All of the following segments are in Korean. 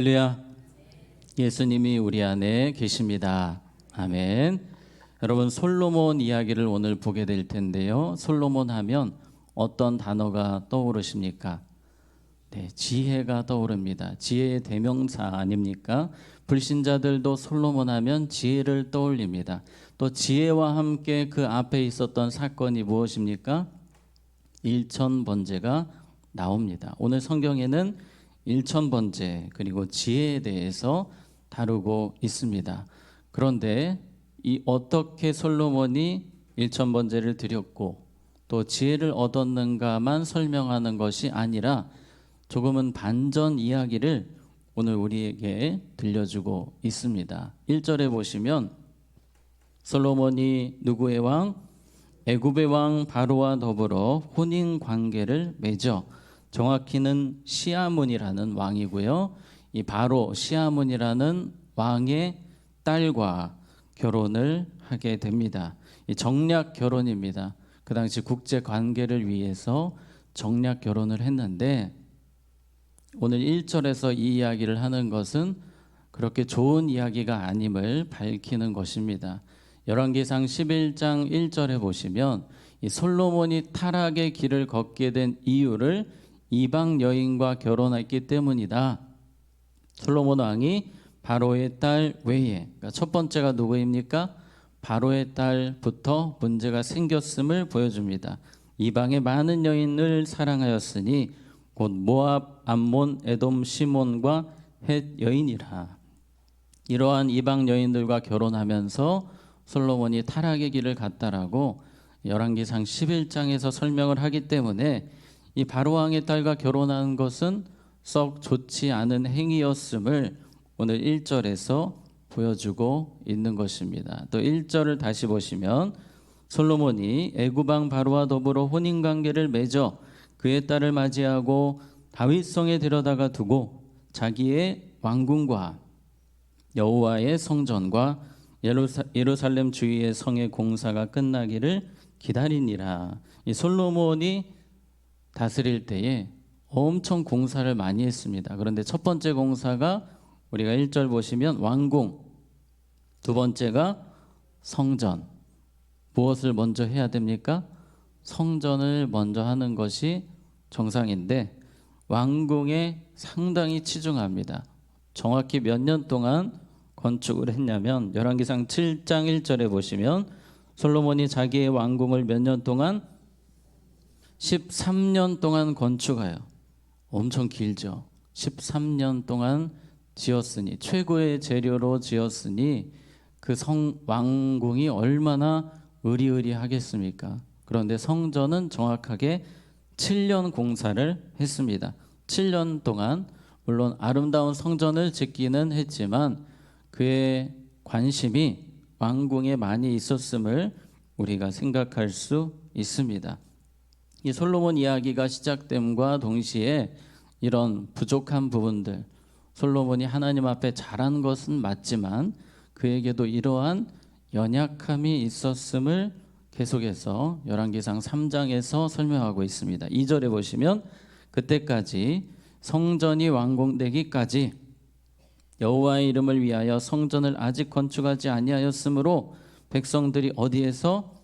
할렐루야. 예수님이 우리 안에 계십니다. 아멘. 여러분, 솔로몬 이야기를 오늘 보게 될 텐데요. 솔로몬 하면 어떤 단어가 떠오르십니까? 네, 지혜가 떠오릅니다. 지혜의 대명사 아닙니까? 불신자들도 솔로몬 하면 지혜를 떠올립니다. 또 지혜와 함께 그 앞에 있었던 사건이 무엇입니까? 일천번제가 나옵니다. 오늘 성경에는 일천번제 그리고 지혜에 대해서 다루고 있습니다. 그런데 이 어떻게 솔로몬이 일천번제를 드렸고 또 지혜를 얻었는가만 설명하는 것이 아니라 조금은 반전 이야기를 오늘 우리에게 들려주고 있습니다. 1절에 보시면 솔로몬이 누구의 왕? 애굽의 왕 바로와 더불어 혼인 관계를 맺어, 정확히는 시아문이라는 왕이고요. 이 바로 시아문이라는 왕의 딸과 결혼을 하게 됩니다. 이 정략 결혼입니다. 그 당시 국제 관계를 위해서 정략 결혼을 했는데 오늘 1절에서 이 이야기를 하는 것은 그렇게 좋은 이야기가 아님을 밝히는 것입니다. 열왕기상 11장 1절에 보시면 이 솔로몬이 타락의 길을 걷게 된 이유를 이방 여인과 결혼했기 때문이다. 솔로몬 왕이 바로의 딸 외에, 그러니까 첫 번째가 누구입니까? 바로의 딸부터 문제가 생겼음을 보여줍니다. 이방의 많은 여인을 사랑하였으니 곧 모압, 암몬, 에돔, 시몬과 헷 여인이라. 이러한 이방 여인들과 결혼하면서 솔로몬이 타락의 길을 갔다라고 열왕기상 11장에서 설명을 하기 때문에 이 바로 왕의 딸과 결혼하는 것은 썩 좋지 않은 행위였음을 오늘 1절에서 보여주고 있는 것입니다. 또 1절을 다시 보시면 솔로몬이 애굽 왕 바로와 더불어 혼인 관계를 맺어 그의 딸을 맞이하고 다윗성에 데려다가 두고 자기의 왕궁과 여호와의 성전과 예루살렘 주위의 성의 공사가 끝나기를 기다리니라. 이 솔로몬이 다스릴 때에 엄청 공사를 많이 했습니다. 그런데 첫 번째 공사가 우리가 1절 보시면 왕궁, 두 번째가 성전. 무엇을 먼저 해야 됩니까? 성전을 먼저 하는 것이 정상인데 왕궁에 상당히 치중합니다. 정확히 몇 년 동안 건축을 했냐면 열왕기상 7장 1절에 보시면 솔로몬이 자기의 왕궁을 몇 년 동안 13년 동안 건축하여, 엄청 길죠. 13년 동안 지었으니, 최고의 재료로 지었으니 그 왕궁이 얼마나 으리으리하겠습니까? 그런데 성전은 정확하게 7년 공사를 했습니다. 7년 동안 물론 아름다운 성전을 짓기는 했지만 그의 관심이 왕궁에 많이 있었음을 우리가 생각할 수 있습니다. 이 솔로몬 이야기가 시작됨과 동시에 이런 부족한 부분들, 솔로몬이 하나님 앞에 잘한 것은 맞지만 그에게도 이러한 연약함이 있었음을 계속해서 열왕기상 3장에서 설명하고 있습니다. 2절에 보시면 그때까지 성전이 완공되기까지 여호와의 이름을 위하여 성전을 아직 건축하지 아니하였으므로 백성들이 어디에서?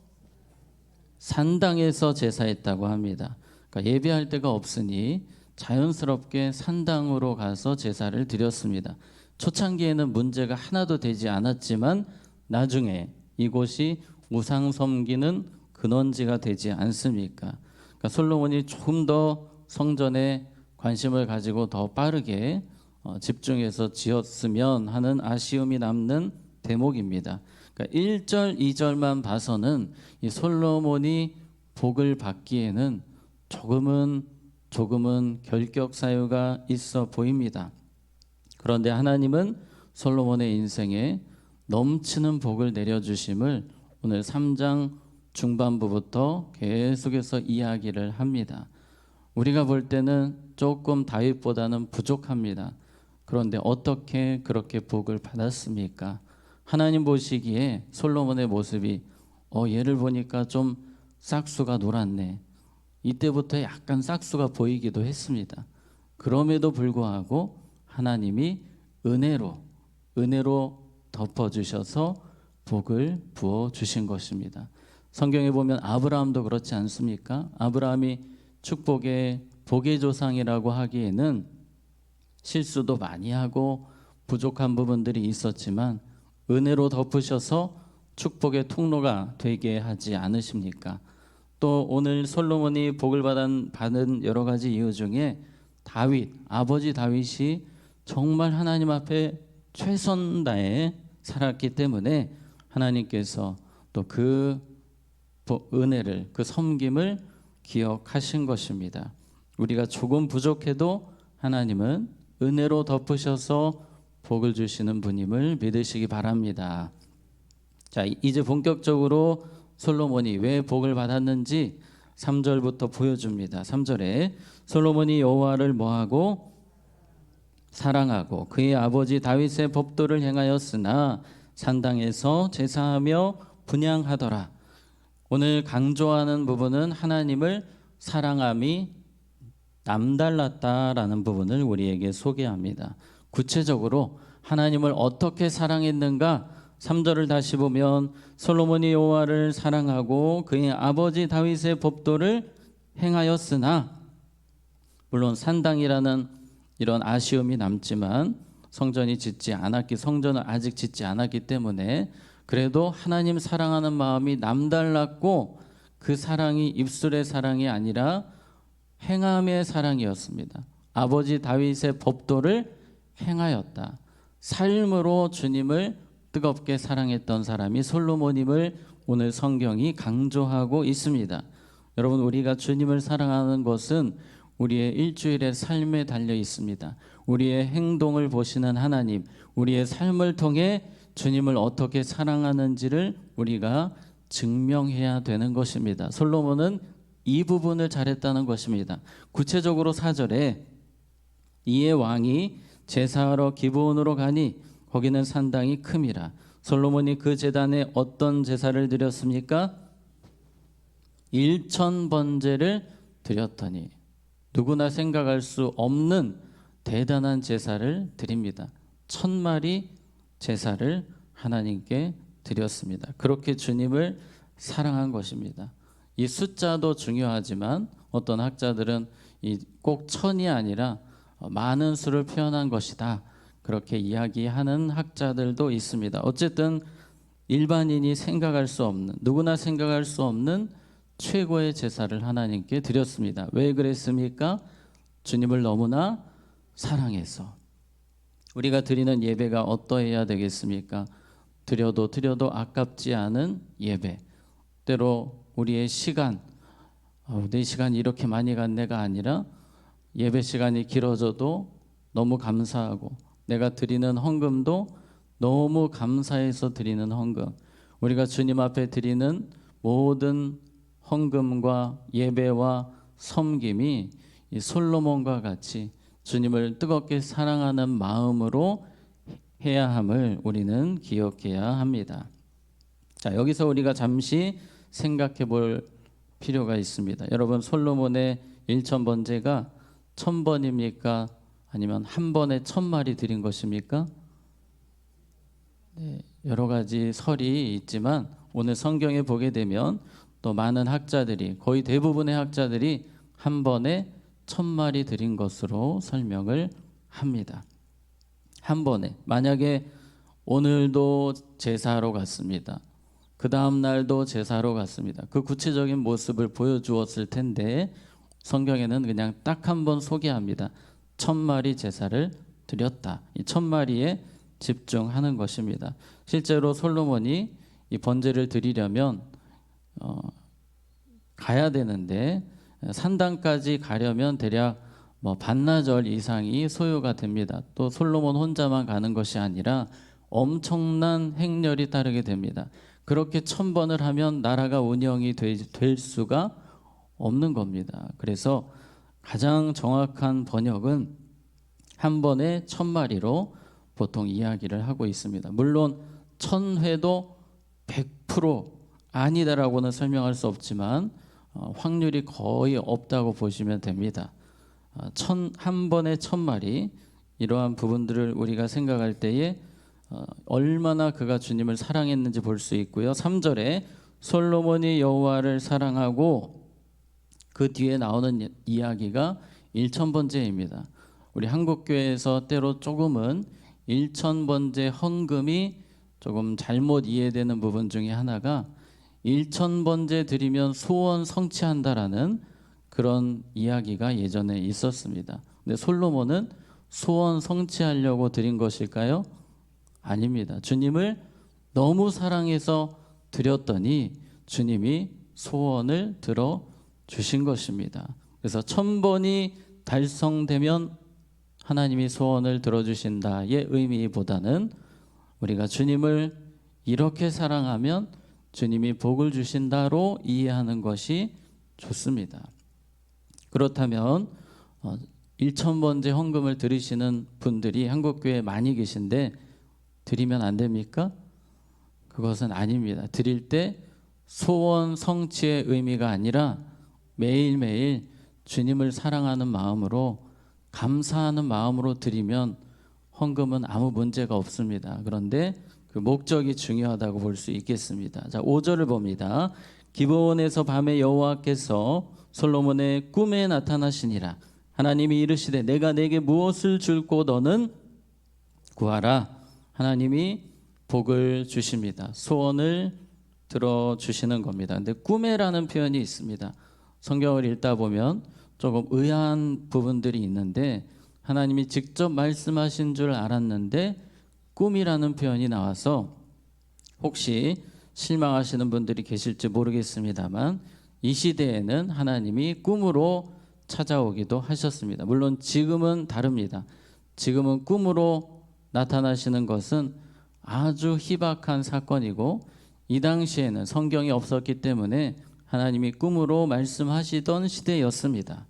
산당에서 제사했다고 합니다. 그러니까 예배할 데가 없으니 자연스럽게 산당으로 가서 제사를 드렸습니다. 초창기에는 문제가 하나도 되지 않았지만 나중에 이곳이 우상 섬기는 근원지가 되지 않습니까? 그러니까 솔로몬이 조금 더 성전에 관심을 가지고 더 빠르게 집중해서 지었으면 하는 아쉬움이 남는 대목입니다. 그러니까 1절, 2절만 봐서는 이 솔로몬이 복을 받기에는 조금은 결격 사유가 있어 보입니다. 그런데 하나님은 솔로몬의 인생에 넘치는 복을 내려주심을 오늘 3장 중반부부터 계속해서 이야기를 합니다. 우리가 볼 때는 조금 다윗보다는 부족합니다. 그런데 어떻게 그렇게 복을 받았습니까? 하나님 보시기에 솔로몬의 모습이 얘를 보니까 좀 싹수가 놀았네. 이때부터 약간 싹수가 보이기도 했습니다. 그럼에도 불구하고 하나님이 은혜로 덮어주셔서 복을 부어 주신 것입니다. 성경에 보면 아브라함도 그렇지 않습니까? 아브라함이 축복의 복의 조상이라고 하기에는 실수도 많이 하고 부족한 부분들이 있었지만 은혜로 덮으셔서 축복의 통로가 되게 하지 않으십니까? 또 오늘 솔로몬이 복을 받은 여러 가지 이유 중에 아버지 다윗이 정말 하나님 앞에 최선 다해 살았기 때문에 하나님께서 또 그 은혜를, 그 섬김을 기억하신 것입니다. 우리가 조금 부족해도 하나님은 은혜로 덮으셔서 복을 주시는 분임을 믿으시기 바랍니다. 자, 이제 본격적으로 솔로몬이 왜 복을 받았는지 3절부터 보여줍니다. 3절에 솔로몬이 여호와를 뭐하고 사랑하고 그의 아버지 다윗의 법도를 행하였으나 산당에서 제사하며 분향하더라. 오늘 강조하는 부분은 하나님을 사랑함이 남달랐다라는 부분을 우리에게 소개합니다. 구체적으로 하나님을 어떻게 사랑했는가? 3절을 다시 보면 솔로몬이 여호와를 사랑하고 그의 아버지 다윗의 법도를 행하였으나, 물론 산당이라는 이런 아쉬움이 남지만 성전을 아직 짓지 않았기 때문에 그래도 하나님 사랑하는 마음이 남달랐고, 그 사랑이 입술의 사랑이 아니라 행함의 사랑이었습니다. 아버지 다윗의 법도를 행하였다. 삶으로 주님을 뜨겁게 사랑했던 사람이 솔로몬임을 오늘 성경이 강조하고 있습니다. 여러분, 우리가 주님을 사랑하는 것은 우리의 일주일의 삶에 달려 있습니다. 우리의 행동을 보시는 하나님, 우리의 삶을 통해 주님을 어떻게 사랑하는지를 우리가 증명해야 되는 것입니다. 솔로몬은 이 부분을 잘했다는 것입니다. 구체적으로 4절에 이에 왕이 제사하러 기브온으로 가니 거기는 산당이 큼이라. 솔로몬이 그 제단에 어떤 제사를 드렸습니까? 1,000번제를 드렸더니, 누구나 생각할 수 없는 대단한 제사를 드립니다. 1,000마리 제사를 하나님께 드렸습니다. 그렇게 주님을 사랑한 것입니다. 이 숫자도 중요하지만 어떤 학자들은 꼭 1,000이 아니라 많은 수를 표현한 것이다, 그렇게 이야기하는 학자들도 있습니다. 어쨌든 일반인이 누구나 생각할 수 없는 최고의 제사를 하나님께 드렸습니다. 왜 그랬습니까? 주님을 너무나 사랑해서. 우리가 드리는 예배가 어떠해야 되겠습니까? 드려도 아깝지 않은 예배. 때로 우리의 시간, 내 시간이 이렇게 많이 갔네가 아니라 예배 시간이 길어져도 너무 감사하고, 내가 드리는 헌금도 너무 감사해서 드리는 헌금. 우리가 주님 앞에 드리는 모든 헌금과 예배와 섬김이 이 솔로몬과 같이 주님을 뜨겁게 사랑하는 마음으로 해야 함을 우리는 기억해야 합니다. 자, 여기서 우리가 잠시 생각해 볼 필요가 있습니다. 여러분, 솔로몬의 1,000번제가 1,000번입니까? 아니면 한 번에 1,000마리 드린 것입니까? 네, 여러 가지 설이 있지만 오늘 성경에 보게 되면 또 많은 학자들이, 거의 대부분의 학자들이 한 번에 1,000마리 드린 것으로 설명을 합니다. 한 번에. 만약에 오늘도 제사하러 갔습니다. 그 다음 날도 제사하러 갔습니다. 그 구체적인 모습을 보여주었을 텐데 성경에는 그냥 딱 한 번 소개합니다. 1,000마리 제사를 드렸다. 이 1,000마리에 집중하는 것입니다. 실제로 솔로몬이 이 번제를 드리려면 가야 되는데, 산당까지 가려면 대략 반나절 이상이 소요가 됩니다. 또 솔로몬 혼자만 가는 것이 아니라 엄청난 행렬이 따르게 됩니다. 그렇게 1,000번을 하면 나라가 운영이 될 수가 없는 겁니다. 그래서 가장 정확한 번역은 한 번에 1,000마리로 보통 이야기를 하고 있습니다. 물론 1,000회도 100% 아니다라고는 설명할 수 없지만 확률이 거의 없다고 보시면 됩니다. 한 번에 1,000마리, 이러한 부분들을 우리가 생각할 때에 얼마나 그가 주님을 사랑했는지 볼 수 있고요. 3절에 솔로몬이 여호와를 사랑하고 그 뒤에 나오는 이야기가 1000번제입니다. 우리 한국교회에서 때로 조금은 1000번제 헌금이 조금 잘못 이해되는 부분 중에 하나가 1000번제 드리면 소원 성취한다라는 그런 이야기가 예전에 있었습니다. 근데 솔로몬은 소원 성취하려고 드린 것일까요? 아닙니다. 주님을 너무 사랑해서 드렸더니 주님이 소원을 들어 주신 것입니다. 그래서 1000번이 달성되면 하나님이 소원을 들어주신다의 의미보다는 우리가 주님을 이렇게 사랑하면 주님이 복을 주신다로 이해하는 것이 좋습니다. 그렇다면 1000번째 헌금을 드리시는 분들이 한국교회에 많이 계신데 드리면 안 됩니까? 그것은 아닙니다. 드릴 때 소원 성취의 의미가 아니라 매일매일 주님을 사랑하는 마음으로 감사하는 마음으로 드리면 헌금은 아무 문제가 없습니다. 그런데 그 목적이 중요하다고 볼 수 있겠습니다. 자, 5절을 봅니다. 기브온에서 밤에 여호와께서 솔로몬의 꿈에 나타나시니라. 하나님이 이르시되 내가 내게 무엇을 줄고 너는 구하라. 하나님이 복을 주십니다. 소원을 들어주시는 겁니다. 근데 꿈에라는 표현이 있습니다. 성경을 읽다 보면 조금 의아한 부분들이 있는데 하나님이 직접 말씀하신 줄 알았는데 꿈이라는 표현이 나와서 혹시 실망하시는 분들이 계실지 모르겠습니다만 이 시대에는 하나님이 꿈으로 찾아오기도 하셨습니다. 물론 지금은 다릅니다. 지금은 꿈으로 나타나시는 것은 아주 희박한 사건이고 이 당시에는 성경이 없었기 때문에 하나님이 꿈으로 말씀하시던 시대였습니다.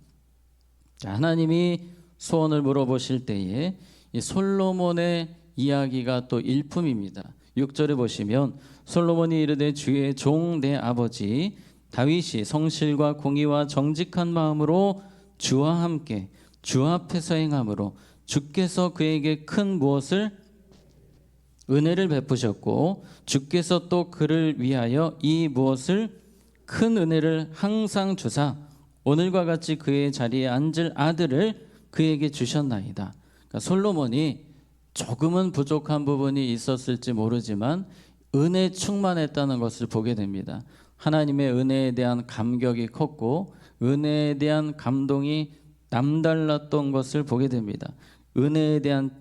하나님이 소원을 물어보실 때에 이 솔로몬의 이야기가 또 일품입니다. 6절에 보시면 솔로몬이 이르되 주의 종 내 아버지 다윗이 성실과 공의와 정직한 마음으로 주와 함께 주 앞에서 행함으로 주께서 그에게 큰 무엇을 은혜를 베푸셨고 주께서 또 그를 위하여 이 무엇을 큰 은혜를 항상 주사 오늘과 같이 그의 자리에 앉을 아들을 그에게 주셨나이다. 그러니까 솔로몬이 조금은 부족한 부분이 있었을지 모르지만 은혜 충만했다는 것을 보게 됩니다. 하나님의 은혜에 대한 감격이 컸고 은혜에 대한 감동이 남달랐던 것을 보게 됩니다. 은혜에 대한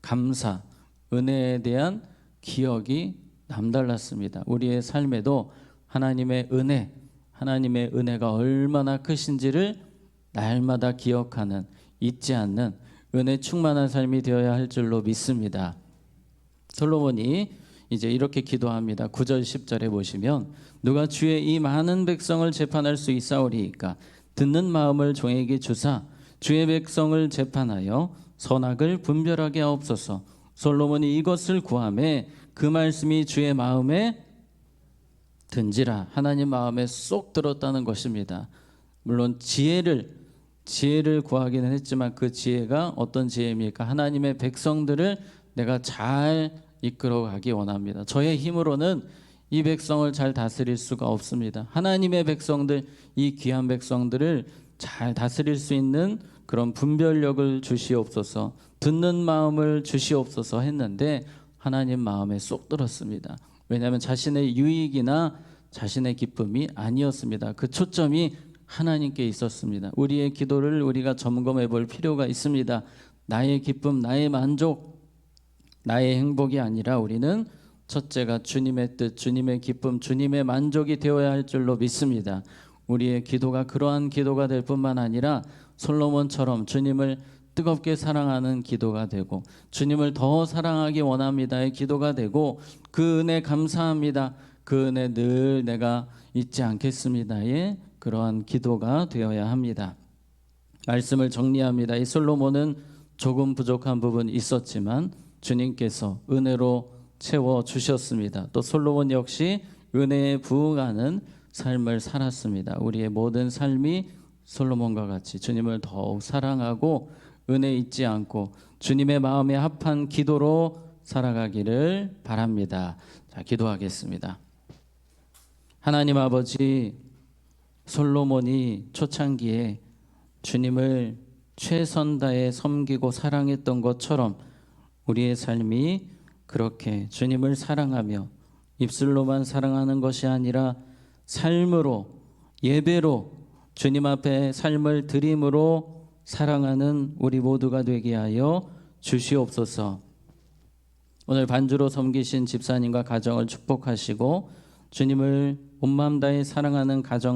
감사, 은혜에 대한 기억이 남달랐습니다. 우리의 삶에도 하나님의 은혜가 얼마나 크신지를 날마다 기억하는, 잊지 않는 은혜 충만한 삶이 되어야 할 줄로 믿습니다. 솔로몬이 이제 이렇게 기도합니다. 9절 10절에 보시면 누가 주의 이 많은 백성을 재판할 수 있사오리이까 듣는 마음을 종에게 주사 주의 백성을 재판하여 선악을 분별하게 하옵소서. 솔로몬이 이것을 구하매 그 말씀이 주의 마음에 든지라. 하나님 마음에 쏙 들었다는 것입니다. 물론 지혜를 구하기는 했지만 그 지혜가 어떤 지혜입니까? 하나님의 백성들을 내가 잘 이끌어가기 원합니다. 저의 힘으로는 이 백성을 잘 다스릴 수가 없습니다. 하나님의 백성들, 이 귀한 백성들을 잘 다스릴 수 있는 그런 분별력을 주시옵소서, 듣는 마음을 주시옵소서 했는데 하나님 마음에 쏙 들었습니다. 왜냐하면 자신의 유익이나 자신의 기쁨이 아니었습니다. 그 초점이 하나님께 있었습니다. 우리의 기도를 우리가 점검해 볼 필요가 있습니다. 나의 기쁨, 나의 만족, 나의 행복이 아니라 우리는 첫째가 주님의 뜻, 주님의 기쁨, 주님의 만족이 되어야 할 줄로 믿습니다. 우리의 기도가 그러한 기도가 될 뿐만 아니라 솔로몬처럼 주님을 뜨겁게 사랑하는 기도가 되고 주님을 더 사랑하기 원합니다의 기도가 되고 그 은혜 감사합니다. 그 은혜 늘 내가 잊지 않겠습니다의 그러한 기도가 되어야 합니다. 말씀을 정리합니다. 이 솔로몬은 조금 부족한 부분이 있었지만 주님께서 은혜로 채워주셨습니다. 또 솔로몬 역시 은혜에 부응하는 삶을 살았습니다. 우리의 모든 삶이 솔로몬과 같이 주님을 더욱 사랑하고 은혜 잊지 않고 주님의 마음에 합한 기도로 살아가기를 바랍니다. 자, 기도하겠습니다. 하나님 아버지, 솔로몬이 초창기에 주님을 최선 다해 섬기고 사랑했던 것처럼 우리의 삶이 그렇게 주님을 사랑하며 입술로만 사랑하는 것이 아니라 삶으로, 예배로, 주님 앞에 삶을 드림으로 사랑하는 우리 모두가 되게 하여 주시옵소서. 오늘 반주로 섬기신 집사님과 가정을 축복하시고 주님을 온 마음 다해 사랑하는 가정